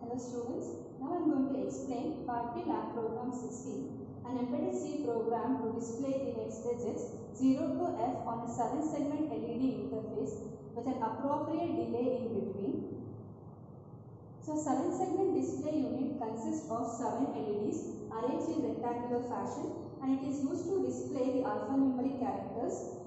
Hello students, now I am going to explain Part B Lab Program 16, an embedded C program to display the hex digits 0 to F on a 7-segment LED interface with an appropriate delay in between. So 7-segment display unit consists of 7 LEDs arranged in rectangular fashion, and it is used to display the alphanumeric characters.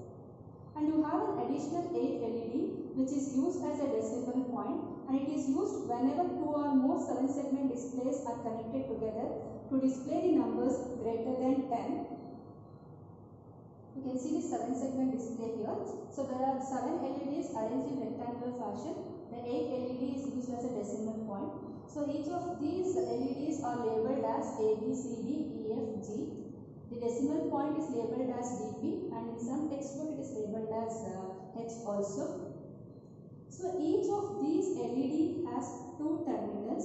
And you have an additional 8 LED which is used as a decimal point, and it is used whenever 2 or more 7-segment displays are connected together to display the numbers greater than 10. You can see the 7-segment display here. So there are 7 LEDs arranged in rectangular fashion. The 8 LED is used as a decimal point. So each of these LEDs are labeled as A, B, C, D, E, F, G. The decimal point is labeled as DP, and in some textbook it is labeled as H also. So each of these LED has 2 terminals,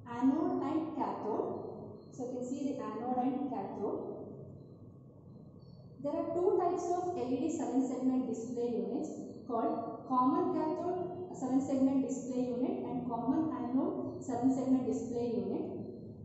anode and cathode. So you can see the anode and cathode. There are 2 types of LED 7-segment display units called common cathode 7-segment display unit and common anode 7-segment display unit.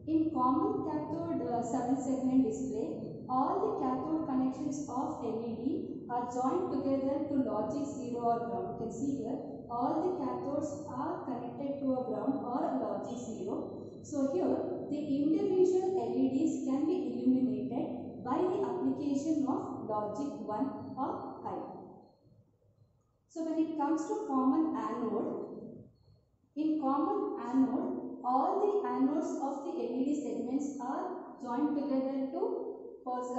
In common cathode 7-segment display, all the cathode connections of LED are joined together to logic 0 or ground. You can see here, all the cathodes are connected to a ground or logic 0. So here, the individual LEDs can be illuminated by the application of logic 1 or high. So when it comes to common anode, in common anode, all the anodes of the LED segments are joined together to cause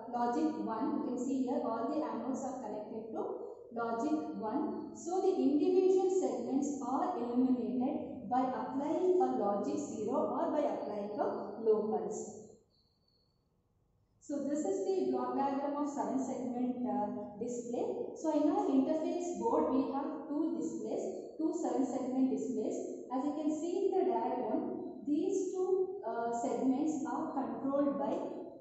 logic 1. You can see here all the anodes are connected to logic 1. So the individual segments are illuminated by applying a logic 0 or by applying a low pulse. So this is the block diagram of 7-segment display. So in our interface board we have 2 displays, 2 7-segment displays. As you can see in the diagram, these 2 segments are controlled by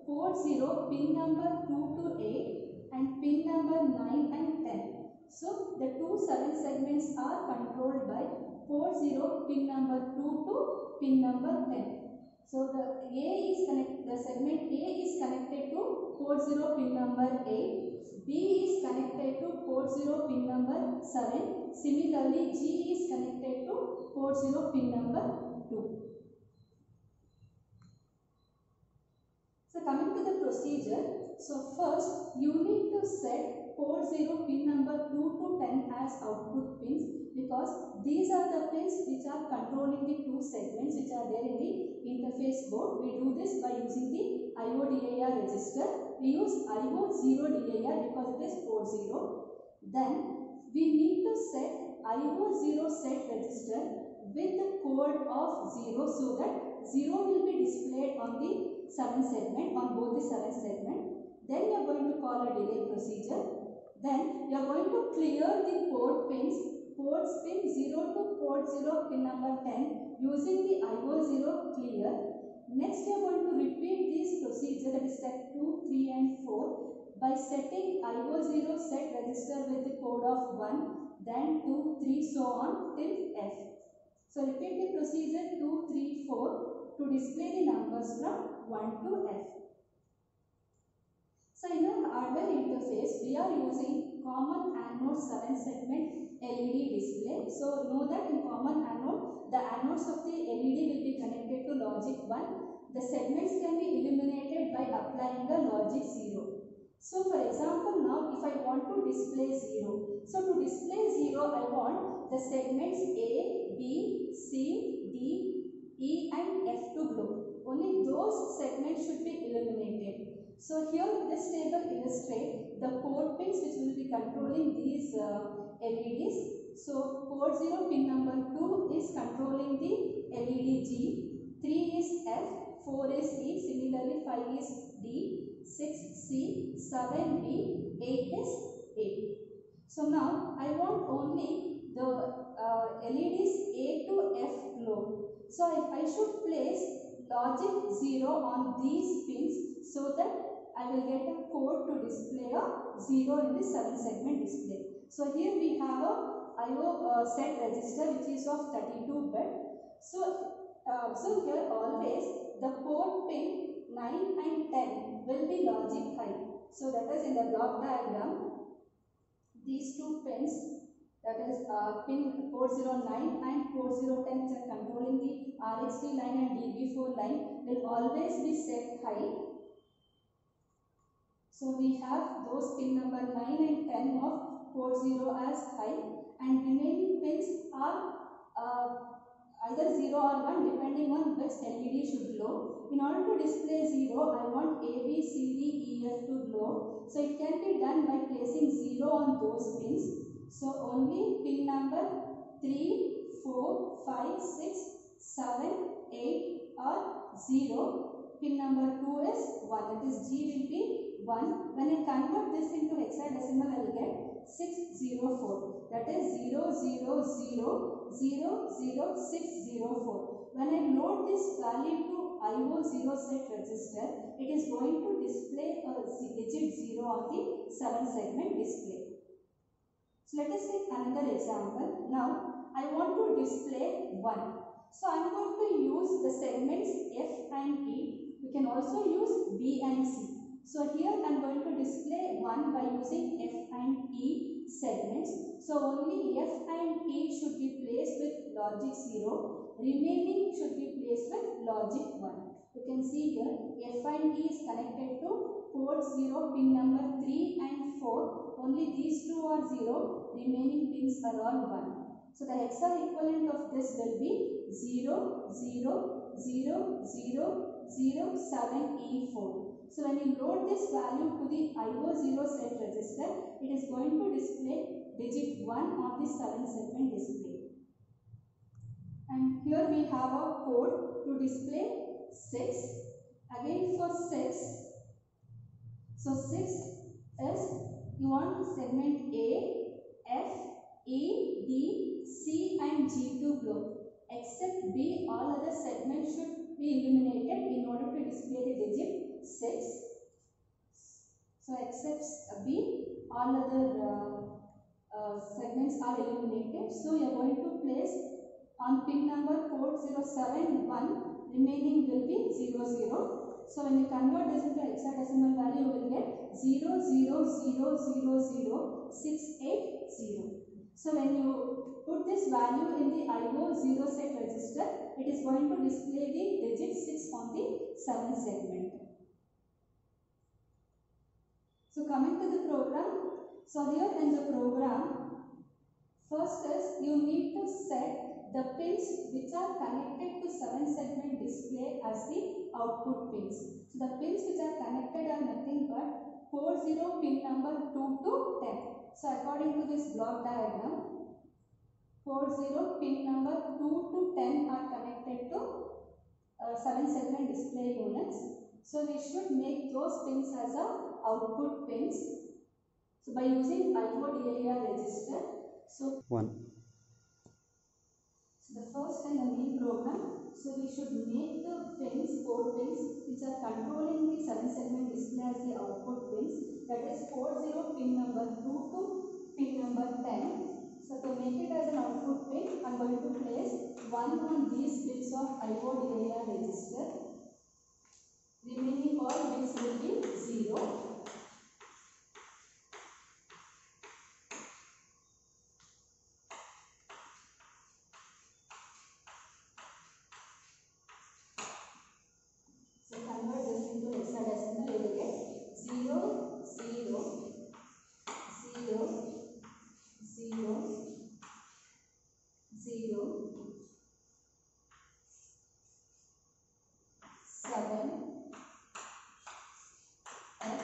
port 0, pin number 2 to 8 and pin number 9 and 10. So the 2 7-segments are controlled by port 0, pin number 2 to pin number 10. So the segment A is connected to port 0 pin number 8, B is connected to port 0 pin number 7. Similarly, G is connected to port 0 pin number 2. So coming to the procedure, so first you need to set port 0 pin number 2 to 10 as output pins, because these are the pins which are controlling the 2 segments which are there in the interface board. We do this by using the IO-DIR register. We use IO0-DIR because it is port 0. Then we need to set IO0 set register with the code of 0, so that 0 will be displayed on the 7 segment, on both the 7 segment. Then you are going to call a delay procedure. Then you are going to clear the port pins, ports pin 0 to port 0 pin number 10 using the IO0 clear. Next you are going to repeat this procedure, that is set 2, 3 and 4 by setting IO0 set register with the code of 1, then 2, 3 so on till F. So repeat the procedure 2, 3, 4 to display the numbers from 1 to F. So in our hardware interface, we are using common anode 7-segment LED display. So know that in common anode, the anodes of the LED will be connected to logic 1. The segments can be illuminated by applying the logic 0. So for example, now if I want to display 0. So to display 0, I want the segments A, B, C, D, E and F to glow. Only those segments should be illuminated. So here this table illustrates the port pins which will be controlling these LEDs. So port 0 pin number 2 is controlling the LED G, 3 is F, 4 is E, similarly 5 is D, 6 C, 7 B, 8 is A. So now I want only the LEDs A to F glow. So I should place logic 0 on these pins so that I will get a code to display a 0 in the 7-segment display. So here we have a IO set register which is of 32 bit. So here always the port pin 9 and 10 will be logic high. So that is in the block diagram, these two pins, that is pin port 09 and port 010, which are controlling the RxD line and DB4 line, will always be set high. So we have those pin number 9 and 10 of port 0 as high, and remaining pins are either 0 or 1 depending on which LED should glow. In order to display 0, I want A, B, C, D, E, F to glow. So it can be done by placing 0 on those pins. So only pin number 3, 4, 5, 6, 7, 8 are 0. Pin number 2 is 1. That is G will be 1. When I convert this into hexadecimal, I will get 604. That is 000000604. When I load this value to IO0 set register, it is going to display a digit 0 on the 7-segment display. So let us take another example. Now I want to display 1. So I am going to use the segments F and E. We can also use B and C. So here I am going to display 1 by using F and E segments. So only F and E should be placed with logic 0. Remaining should be placed with logic 1. You can see here F and E is connected to port 0 pin number 3 and 4. Only these two are 0. Remaining pins are all 1. So the hexa equivalent of this will be 0, 0, 0, 0, 0, 7, E4. So when you load this value to the IO0 set register, it is going to display digit 1 on the 7-segment display. And here we have a code to display 6. Again for 6, so 6 is, you want segment A, F, E, D, C and G to glow. Except B, all other segments should be illuminated in order to display the digit 6. So except B, all other segments are illuminated. So you are going to place on pin number port 07 1, remaining will be 0 0. So when you convert this into hexadecimal value, you will get 0 0 0 0 0 6 8 0. So when you put this value in the IO0 set register, it is going to display the digit 6 on the 7th segment. So coming to the program, so here in the program, first is you need to set the pins which are connected to 7-segment display as the output pins. So the pins which are connected are nothing but port 0 pin number 2 to 10. So according to this block diagram, port 0 pin number 2 to 10 are connected to 7-segment display units. So we should make those pins as a output pins. So by using IO-DIR register, so 1. So the first and the main program, so we should make the pins, port pins, which are controlling the 7-segment display as the output pins. That is port 0 pin number 2 to pin number 10. So to make it as an output pin, I am going to place 1 on these bits of IO-DIR register. Remaining all bits will be 0. So convert this into hexadecimal, you will get 0 0 0 0 0 7 F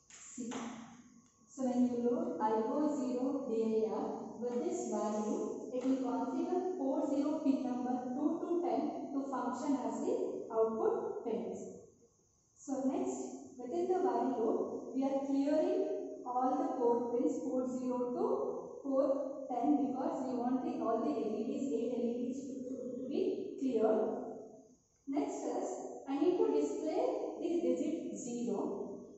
C. So when you load IO0 DIR with this value, it will configure port 0 pin number 2 to 10 to function as the output pins. So next, within the while loop, we are clearing all the port pins, port 0 to port 10, because we want all the LEDs, 8 LEDs to be cleared. Next is, I need to display the digit 0.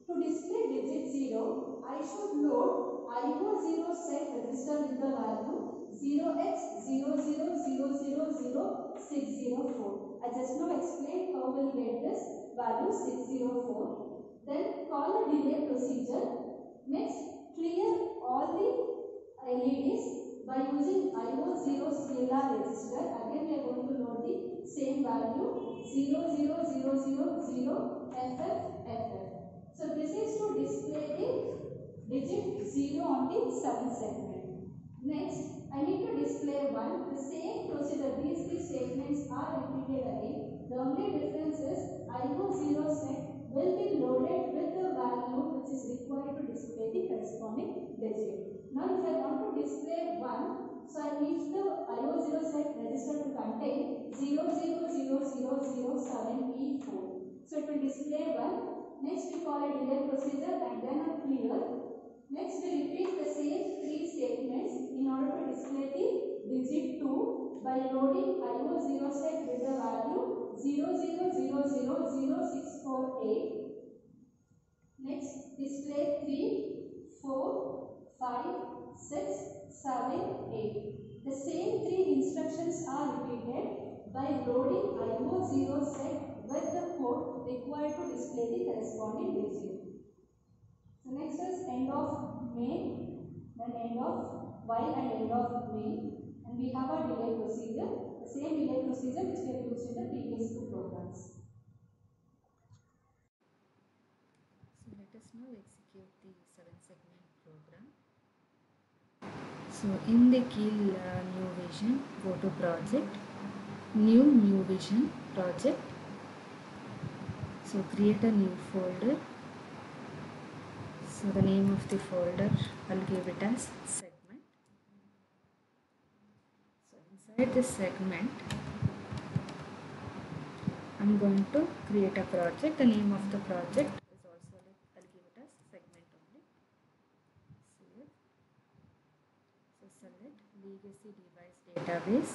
To display digit 0, I should load IO0 set register with the value 0x000006 I just now explained how we'll get this value 604. Then call the delay procedure. Next, clear all the LEDs by using IO0 scalar register. Again, we are going to load the same value 00000 FFFF. So this is to display the digit 0 on the 7th segment. Next, I need to display 1. The same procedure, these three statements are repeated again. The only difference is IO0 set will be loaded with the value which is required to display the corresponding digit. Now if I want to display 1, so I need the IO0 set register to contain 000007E4. So it will display 1. Next we call a delay procedure and then a clear. Next we repeat the same three statements in order to display the digit 2 by loading IO0 set with the value 00000648. Next display 3, 4, 5, 6, 7, 8. The same three instructions are repeated by loading IO0 set with the code required to display the corresponding digit. So next is end of main, then end of while and end of main, and we have a delay procedure, the same delay procedure which we have used in the previous two programs. So let us now execute the 7-segment program. So in the Keil New Vision, go to project, new Vision project. So create a new folder. So the name of the folder, I'll give it as segment. So inside this segment, I'm going to create a project. The name of the project is also, I'll give it as segment only. Save. So select legacy device database,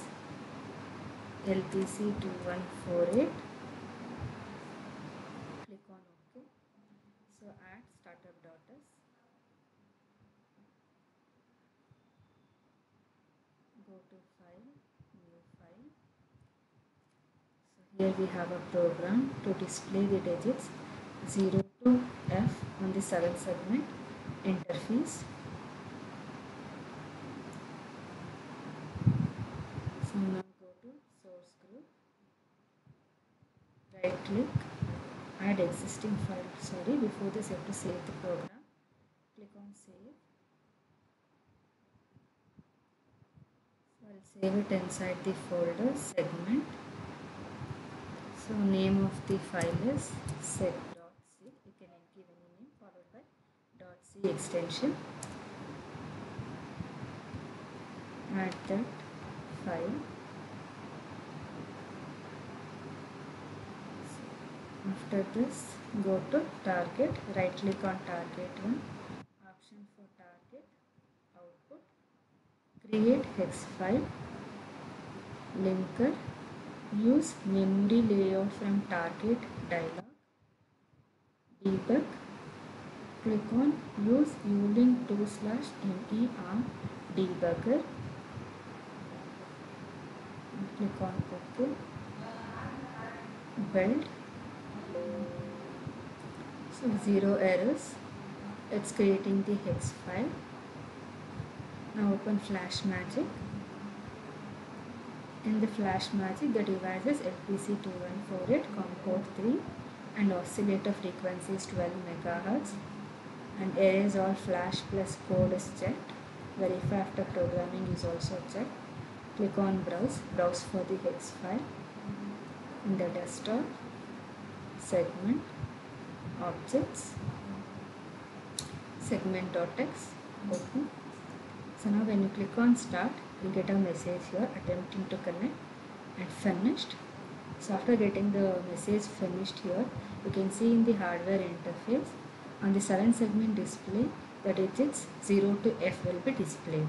LPC2148. Click on OK. So add startup.s. Go to file, new file. So here we have a program to display the digits 0 to F on the 7th segment interface. So now go to source group, right click, add existing file. Sorry, before this you have to save the program. Click on save. So I'll save it inside the folder segment. So name of the file is seg.c. You can give any name followed by .c extension. Add that file. After this, go to target, right click on target 1, option for target, output, create hex file, linker, use memory layout from target dialog, debug, click on use ulink 2/mer debugger, click on OK, build. So 0 errors, it's creating the hex file. Now open FlashMagic. In the FlashMagic, the device is LPC2148, COM port 3 and oscillator frequency is 12 MHz and erase all flash plus code is checked. Verify after programming is also checked. Click on browse for the hex file. In the desktop, segment, objects, segment.txt, open. So now when you click on start, you get a message here attempting to connect and finished. So after getting the message finished here, you can see in the hardware interface on the 7 segment display the digits 0 to F will be displayed.